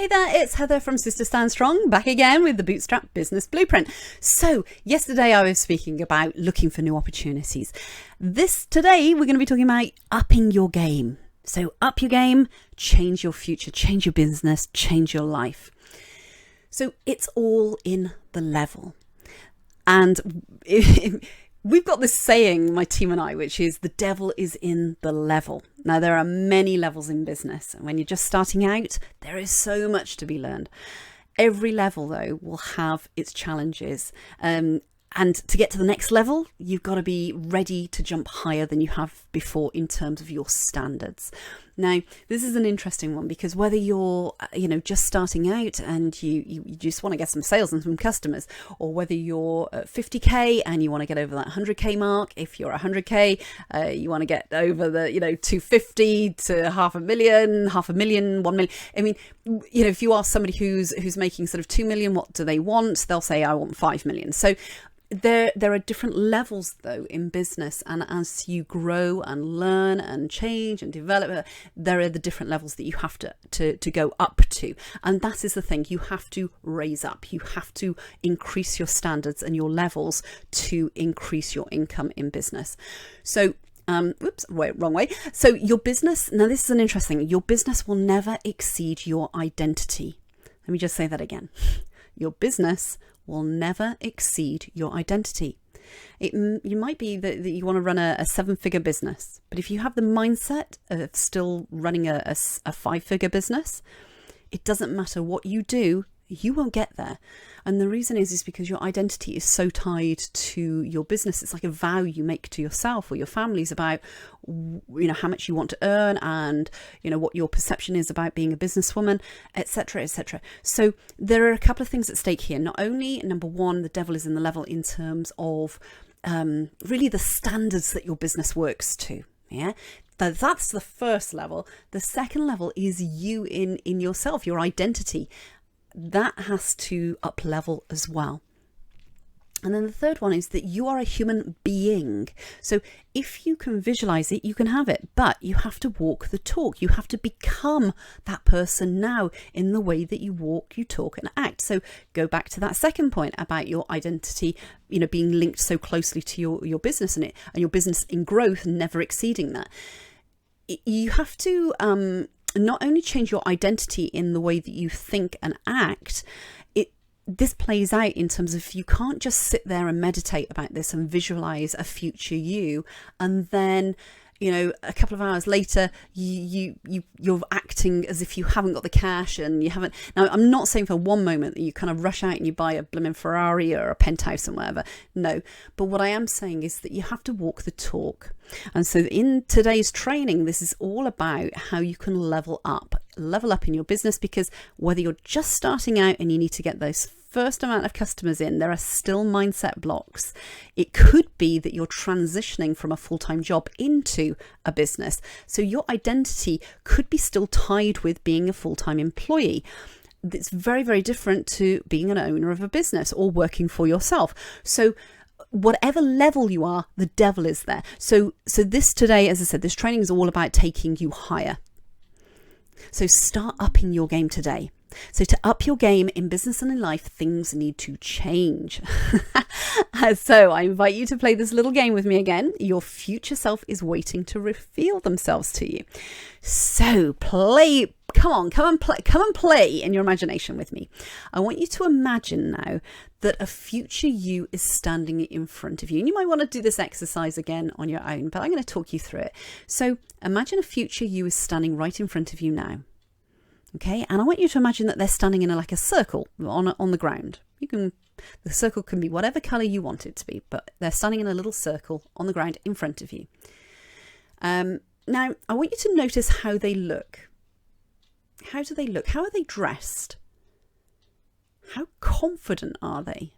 Hey there, it's Heather from Sister Stand Strong, back again with the Bootstrap Business Blueprint. So yesterday I was speaking about looking for new opportunities. Today we're going to be talking about upping your game. So up your game, change your future, change your business, change your life. So it's all in the level. And we've got this saying, my team and I, which is the devil is in the level. Now, there are many levels in business. And when you're just starting out, there is so much to be learned. Every level, though, will have its challenges. And to get to the next level, you've got to be ready to jump higher than you have before in terms of your standards. Now, this is an interesting one because whether you're, just starting out and you just want to get some sales and some customers, or whether you're at 50K and you want to get over that 100K mark, if you're 100K, you want to get over the, 250 to 500,000, 1 million. I mean, if you ask somebody who's making sort of 2 million, what do they want? They'll say, I want 5 million. So there are different levels though in business, and as you grow and learn and change and develop, there are the different levels that you have to go up to. And that is the thing, you have to raise up, you have to increase your standards and your levels to increase your income in business. So wrong way. So your business, now this is an interesting thing, your business will never exceed your identity. Let me just say that again. Your business will never exceed your identity. You might be that you want to run a 7-figure business, but if you have the mindset of still running a 5-figure business, it doesn't matter what you do, you won't get there. And the reason is because your identity is so tied to your business. It's like a vow you make to yourself or your families about, how much you want to earn and, what your perception is about being a businesswoman, etc., etc. So there are a couple of things at stake here. Not only, number one, the devil is in the level in terms of really the standards that your business works to. Yeah. That's the first level. The second level is you in yourself, your identity. That has to up level as well. And then the third one is that you are a human being. So if you can visualize it, you can have it, but you have to walk the talk. You have to become that person now in the way that you walk, you talk and act. So go back to that second point about your identity, being linked so closely to your business and your business in growth, never exceeding that. You have to, not only change your identity in the way that you think and act, this plays out in terms of you can't just sit there and meditate about this and visualize a future you, and then a couple of hours later you're acting as if you haven't got the cash and you haven't. Now, I'm not saying for one moment that you kind of rush out and you buy a blooming Ferrari or a penthouse and whatever. No, but what I am saying is that you have to walk the talk. And so in today's training, this is all about how you can level up in your business, because whether you're just starting out and you need to get those first amount of customers in, there are still mindset blocks. It could be that you're transitioning from a full-time job into a business. So your identity could be still tied with being a full-time employee. It's very, very different to being an owner of a business or working for yourself. So whatever level you are, the devil is there. So this today, as I said, this training is all about taking you higher. So start upping your game today. So to up your game in business and in life, things need to change. So I invite you to play this little game with me again. Your future self is waiting to reveal themselves to you. So play. Come and play in your imagination with me. I want you to imagine now that a future you is standing in front of you. And you might want to do this exercise again on your own, but I'm going to talk you through it. So imagine a future you is standing right in front of you now. Okay, and I want you to imagine that they're standing in like a circle on the ground. The circle can be whatever color you want it to be, but they're standing in a little circle on the ground in front of you. Now, I want you to notice how they look. How do they look? How are they dressed? How confident are they?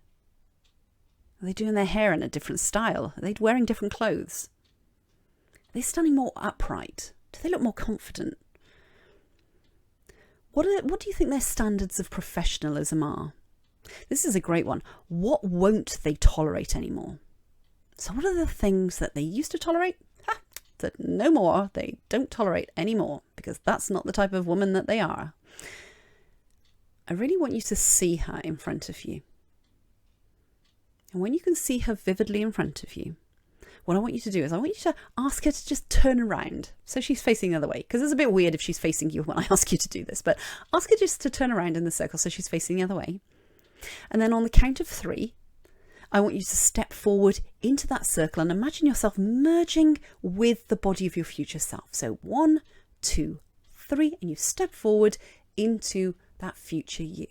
Are they doing their hair in a different style? Are they wearing different clothes? Are they standing more upright? Do they look more confident? What do you think their standards of professionalism are? This is a great one. What won't they tolerate anymore? So what are the things that they used to tolerate? That no more, they don't tolerate anymore, because that's not the type of woman that they are. I really want you to see her in front of you. And when you can see her vividly in front of you, what I want you to do is I want you to ask her to just turn around so she's facing the other way, because it's a bit weird if she's facing you when I ask you to do this, but ask her just to turn around in the circle so she's facing the other way. And then on the count of 3, I want you to step forward into that circle and imagine yourself merging with the body of your future self. So 1, 2, 3, and you step forward into that future you.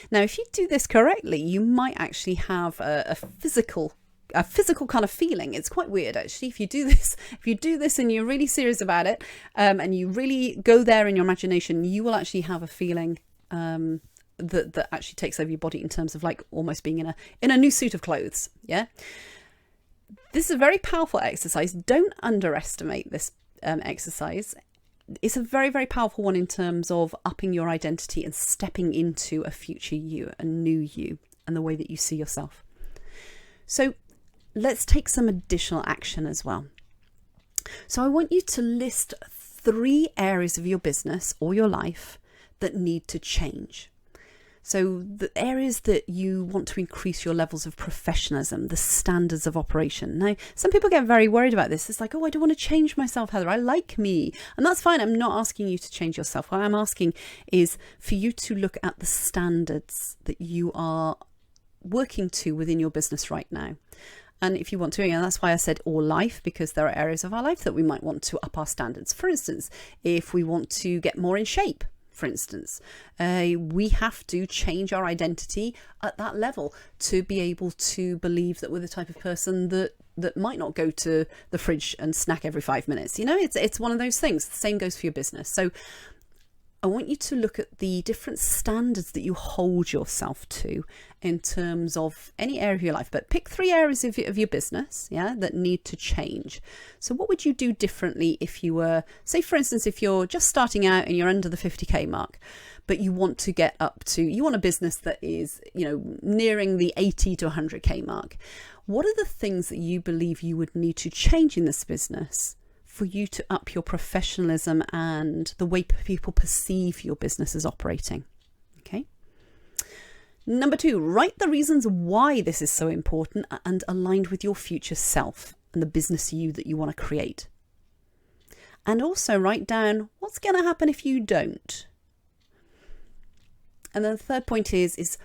Now, if you do this correctly, you might actually have a physical kind of feeling. It's quite weird, actually. If you do this and you're really serious about it, and you really go there in your imagination, you will actually have a feeling that actually takes over your body in terms of like almost being in a new suit of clothes. Yeah, this is a very powerful exercise. Don't underestimate this exercise. It's a very, very powerful one in terms of upping your identity and stepping into a future you, a new you, and the way that you see yourself. So let's take some additional action as well. So I want you to list 3 areas of your business or your life that need to change. So the areas that you want to increase your levels of professionalism, the standards of operation. Now, some people get very worried about this. It's like, oh, I don't want to change myself, Heather. I like me. And that's fine. I'm not asking you to change yourself. What I'm asking is for you to look at the standards that you are working to within your business right now. And if you want to, and that's why I said all life, because there are areas of our life that we might want to up our standards. For instance, if we want to get more in shape, for instance, we have to change our identity at that level to be able to believe that we're the type of person that might not go to the fridge and snack every 5 minutes. You know, it's one of those things. The same goes for your business. So I want you to look at the different standards that you hold yourself to in terms of any area of your life, but pick 3 areas of your business, yeah, that need to change. So what would you do differently if you were, say, for instance, if you're just starting out and you're under the 50K mark, but you want to get up to, you want a business that is, you know, nearing the 80 to 100K mark. What are the things that you believe you would need to change in this business for you to up your professionalism and the way people perceive your business as operating? Okay. Number 2, write the reasons why this is so important and aligned with your future self and the business you that you want to create. And also write down what's going to happen if you don't. And then the third point is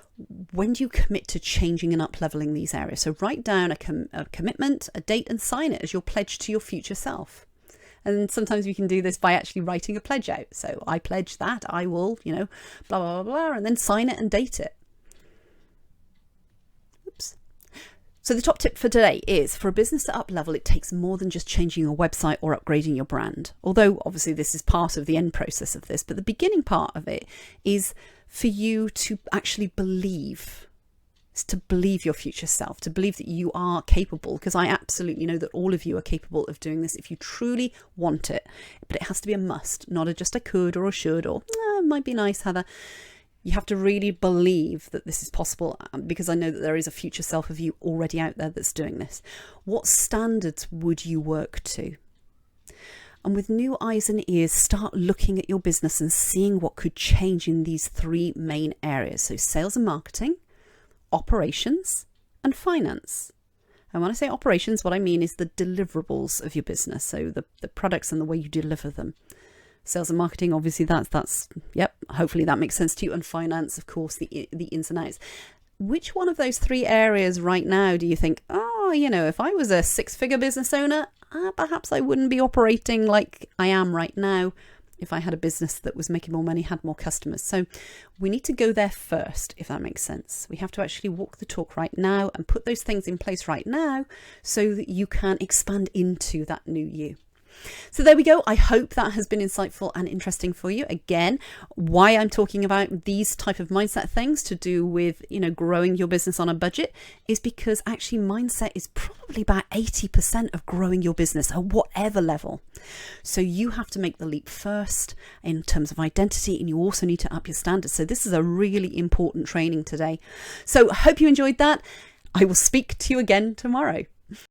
when do you commit to changing and up-leveling these areas? So write down a commitment, a date, and sign it as your pledge to your future self. And sometimes we can do this by actually writing a pledge out. So I pledge that I will, you know, blah, blah, blah, blah, and then sign it and date it. Oops. So the top tip for today is for a business to up level, it takes more than just changing your website or upgrading your brand. Although obviously this is part of the end process of this, but the beginning part of it is for you to actually believe. Is to believe your future self, to believe that you are capable, because I absolutely know that all of you are capable of doing this if you truly want it. But it has to be a must, not just a could or a should or it might be nice, Heather. You have to really believe that this is possible, because I know that there is a future self of you already out there that's doing this. What standards would you work to? And with new eyes and ears, start looking at your business and seeing what could change in these 3 main areas. So sales and marketing, operations, and finance. And when I say operations, what I mean is the deliverables of your business. So the products and the way you deliver them. Sales and marketing, obviously that's yep, hopefully that makes sense to you. And finance, of course, the ins and outs. Which one of those 3 areas right now do you think, oh, you know, if I was a 6-figure business owner, perhaps I wouldn't be operating like I am right now if I had a business that was making more money, had more customers. So we need to go there first, if that makes sense. We have to actually walk the talk right now and put those things in place right now so that you can expand into that new you. So there we go. I hope that has been insightful and interesting for you. Again, why I'm talking about these type of mindset things to do with, you know, growing your business on a budget is because actually mindset is probably about 80% of growing your business at whatever level. So you have to make the leap first in terms of identity, and you also need to up your standards. So this is a really important training today. So I hope you enjoyed that. I will speak to you again tomorrow.